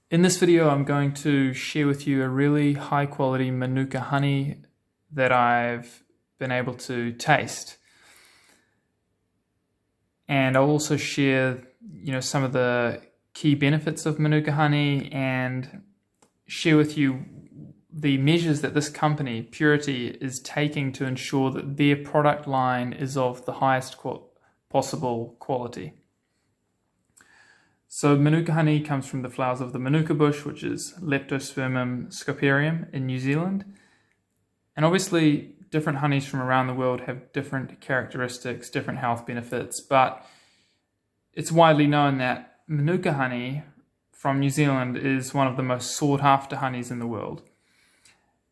In this video, I'm going to share with you a really high quality Manuka honey that I've been able to taste. And I'll also share, some of the key benefits of Manuka honey and share with you the measures that this company, PURITI, is taking to ensure that their product line is of the highest possible quality. So Manuka honey comes from the flowers of the Manuka bush, which is Leptospermum scoparium in New Zealand. And obviously different honeys from around the world have different characteristics, different health benefits, but it's widely known that Manuka honey from New Zealand is one of the most sought after honeys in the world.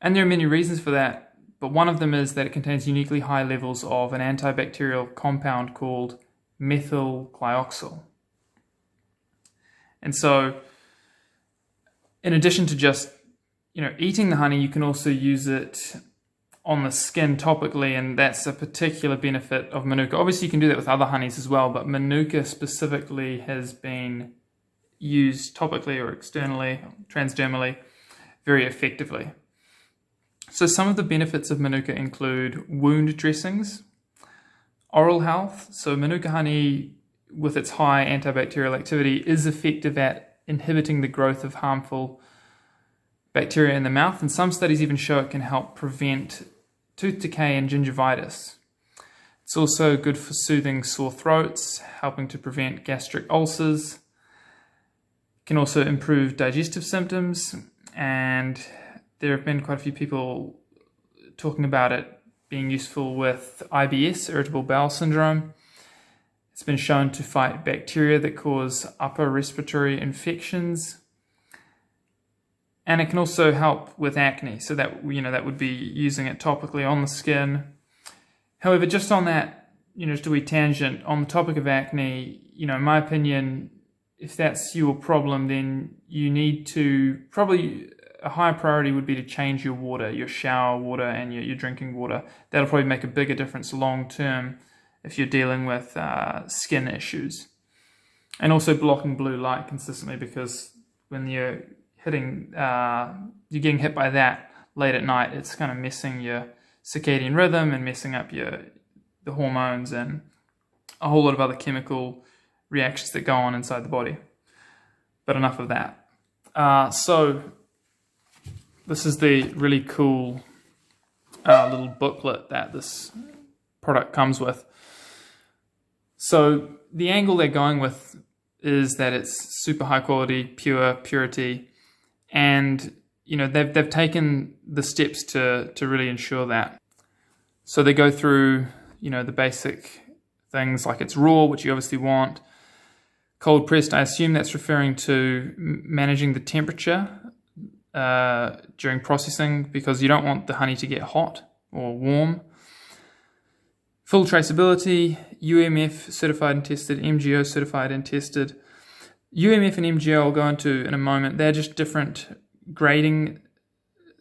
And there are many reasons for that, but one of them is that it contains uniquely high levels of an antibacterial compound called methyl glyoxal. And so, in addition to just, eating the honey, you can also use it on the skin topically, and that's a particular benefit of Manuka. Obviously, you can do that with other honeys as well, but Manuka specifically has been used topically or externally, transdermally, very effectively. So some of the benefits of Manuka include wound dressings, oral health. So Manuka honey, with its high antibacterial activity, is effective at inhibiting the growth of harmful bacteria in the mouth, and some studies even show it can help prevent tooth decay and gingivitis. It's also good for soothing sore throats, helping to prevent gastric ulcers. It can also improve digestive symptoms, and there have been quite a few people talking about it being useful with IBS, irritable bowel syndrome. It's been shown to fight bacteria that cause upper respiratory infections. And it can also help with acne. So that, that would be using it topically on the skin. However, just on that, just a wee tangent, on the topic of acne, in my opinion, if that's your problem, then you need to, probably a higher priority would be to change your water, your shower water and your drinking water. That'll probably make a bigger difference long term if you're dealing with skin issues. And also blocking blue light consistently, because when you're getting hit by that late at night, it's kind of messing your circadian rhythm and messing up the hormones and a whole lot of other chemical reactions that go on inside the body. But enough of that. So this is the really cool little booklet that this product comes with. So the angle they're going with is that it's super high quality, PURITI, and they've taken the steps to really ensure that. So they go through the basic things like it's raw, which you obviously want. Cold pressed, I assume that's referring to managing the temperature during processing, because you don't want the honey to get hot or warm. Full traceability, UMF certified and tested, MGO certified and tested. UMF and MGO I'll go into in a moment. They're just different grading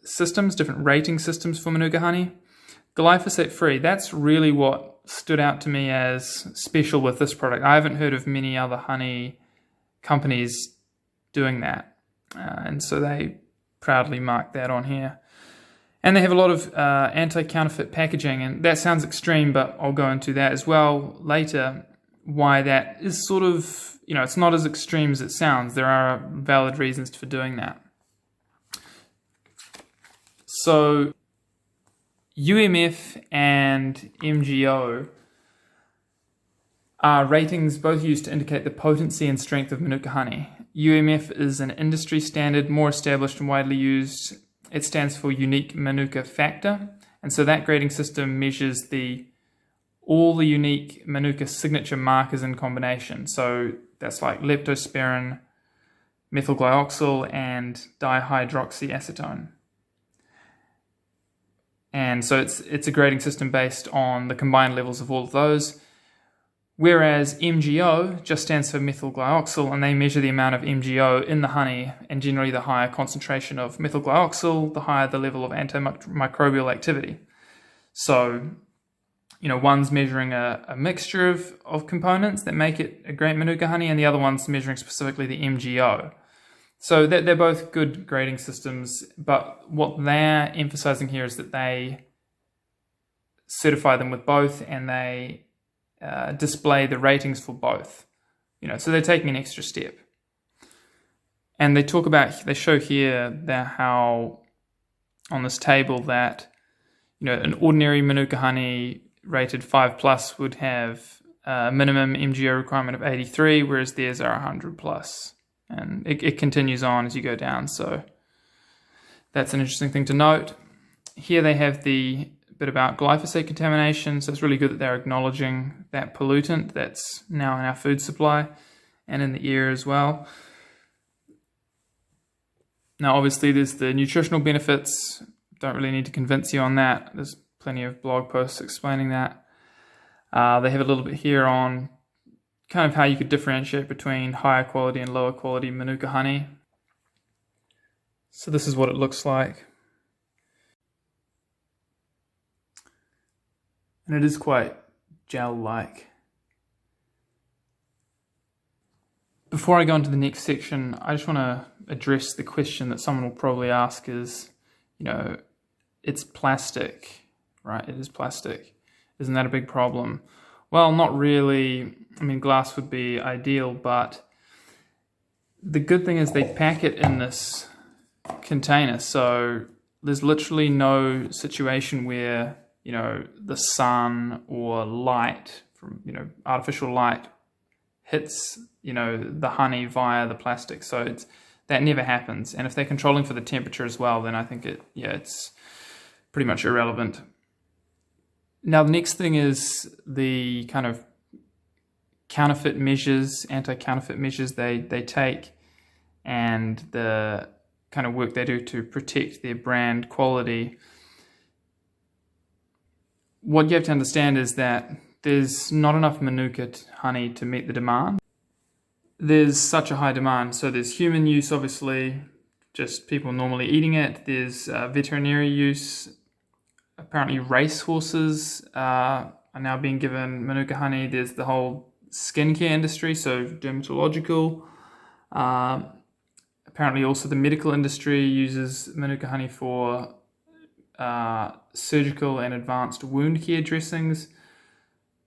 systems, different rating systems for Manuka honey. Glyphosate free, that's really what stood out to me as special with this product. I haven't heard of many other honey companies doing that. And so they proudly mark that on here. And they have a lot of anti-counterfeit packaging, and that sounds extreme, but I'll go into that as well later, why that is sort of, it's not as extreme as it sounds. There are valid reasons for doing that. So UMF and MGO are ratings both used to indicate the potency and strength of Manuka honey. UMF is an industry standard, more established and widely used. It stands for unique Manuka factor, and so that grading system measures all the unique Manuka signature markers in combination. So that's like leptospermum, methyl glyoxal, and dihydroxyacetone. And so it's a grading system based on the combined levels of all of those. Whereas MGO just stands for methyl glyoxal, and they measure the amount of MGO in the honey, and generally the higher concentration of methyl glyoxal, the higher the level of antimicrobial activity. So, one's measuring a mixture of components that make it a great Manuka honey, and the other one's measuring specifically the MGO. So they're both good grading systems, but what they're emphasizing here is that they certify them with both, and they display the ratings for both. So they're taking an extra step. And they show here that how on this table that an ordinary Manuka honey rated 5+ would have a minimum MGO requirement of 83, whereas theirs are 100+. And it continues on as you go down, so that's an interesting thing to note. Here they have the bit about glyphosate contamination, so it's really good that they're acknowledging that pollutant that's now in our food supply and in the air as well. Now obviously there's the nutritional benefits, don't really need to convince you on that, there's plenty of blog posts explaining that. They have a little bit here on kind of how you could differentiate between higher quality and lower quality Manuka honey. So this is what it looks like. And it is quite gel-like. Before I go into the next section, I just want to address the question that someone will probably ask is, it's plastic, right? It is plastic. Isn't that a big problem? Well, not really. I mean, glass would be ideal, but the good thing is they pack it in this container, so there's literally no situation where, the sun or light from, artificial light hits, the honey via the plastic. So that never happens. And if they're controlling for the temperature as well, then I think it's pretty much irrelevant. Now, the next thing is the kind of counterfeit measures, anti-counterfeit measures they take, and the kind of work they do to protect their brand quality. What you have to understand is that there's not enough Manuka honey to meet the demand. There's such a high demand. So there's human use, obviously, just people normally eating it. There's veterinary use. Apparently racehorses are now being given Manuka honey. There's the whole skincare industry, so dermatological. Apparently also the medical industry uses Manuka honey for surgical and advanced wound care dressings.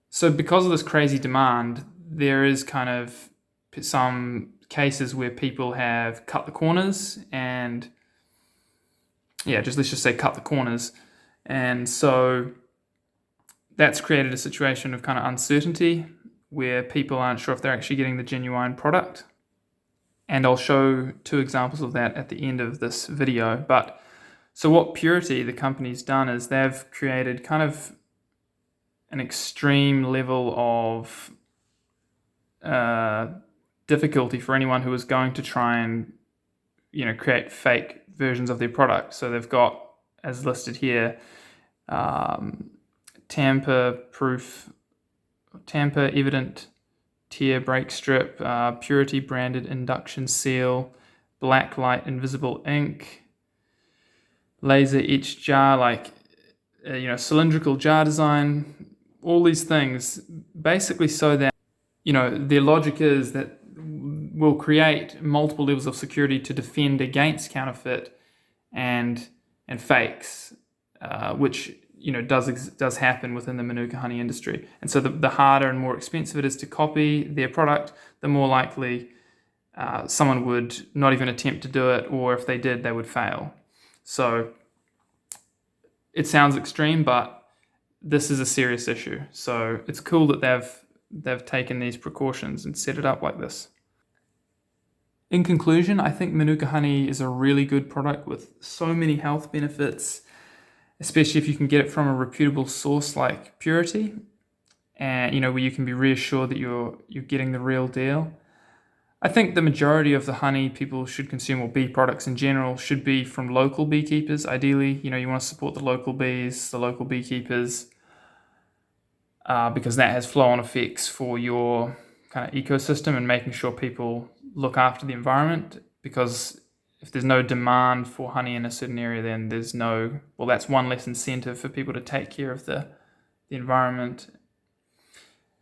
So because of this crazy demand, there is kind of some cases where people have cut the corners and let's just say cut the corners. And so that's created a situation of kind of uncertainty where people aren't sure if they're actually getting the genuine product. And I'll show 2 examples of that at the end of this video. But so what PURITI, the company's done, is they've created kind of an extreme level of difficulty for anyone who is going to try and create fake versions of their product. So they've got, as listed here, tamper evident tear break strip, PURITI branded induction seal, black light invisible ink, laser etched jar, cylindrical jar design, all these things, basically so that, their logic is that we'll create multiple levels of security to defend against counterfeit and fakes, which does happen within the Manuka honey industry. And so the harder and more expensive it is to copy their product, the more likely someone would not even attempt to do it, or if they did, they would fail. So it sounds extreme, but this is a serious issue. So it's cool that they've taken these precautions and set it up like this. In conclusion, I think Manuka honey is a really good product with so many health benefits, especially if you can get it from a reputable source like PURITI, and where you can be reassured that you're getting the real deal. I think the majority of the honey people should consume, or bee products in general, should be from local beekeepers. Ideally, you want to support the local bees, the local beekeepers, because that has flow-on effects for your kind of ecosystem and making sure people look after the environment. Because if there's no demand for honey in a certain area, then that's one less incentive for people to take care of the environment.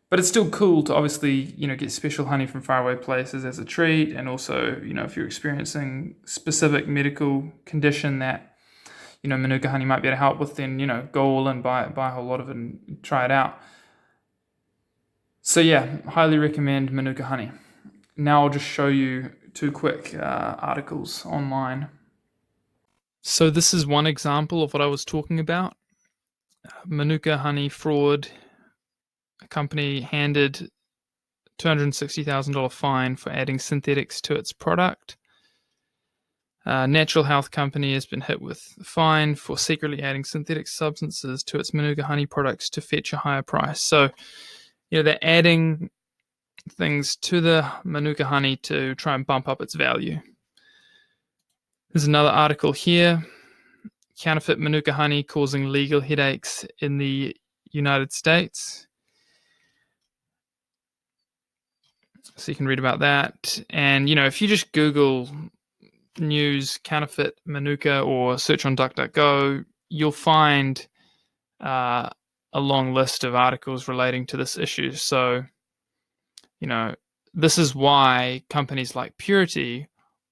But it's still cool to obviously, get special honey from faraway places as a treat. And also, if you're experiencing specific medical condition that, Manuka honey might be able to help with, then, go all in, buy a whole lot of it and try it out. So yeah, highly recommend Manuka honey. Now I'll just show you two quick articles online. So this is one example of what I was talking about. Manuka honey fraud. A company handed $260,000 fine for adding synthetics to its product. Natural health company has been hit with a fine for secretly adding synthetic substances to its Manuka honey products to fetch a higher price. So, they're adding things to the Manuka honey to try and bump up its value. There's another article here. Counterfeit Manuka honey causing legal headaches in the United States. So you can read about that. And, if you just Google news counterfeit Manuka or search on DuckDuckGo, you'll find a long list of articles relating to this issue. So, this is why companies like PURITI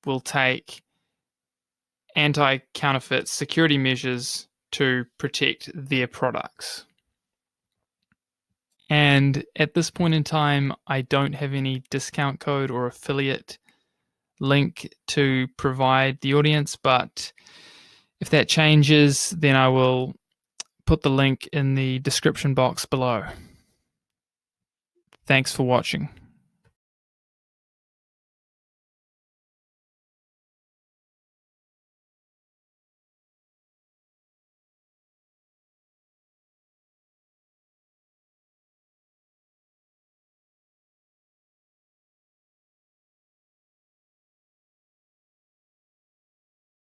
will take anti-counterfeit security measures to protect their products. And at this point in time, I don't have any discount code or affiliate link to provide the audience, but if that changes, then I will put the link in the description box below. Thanks for watching.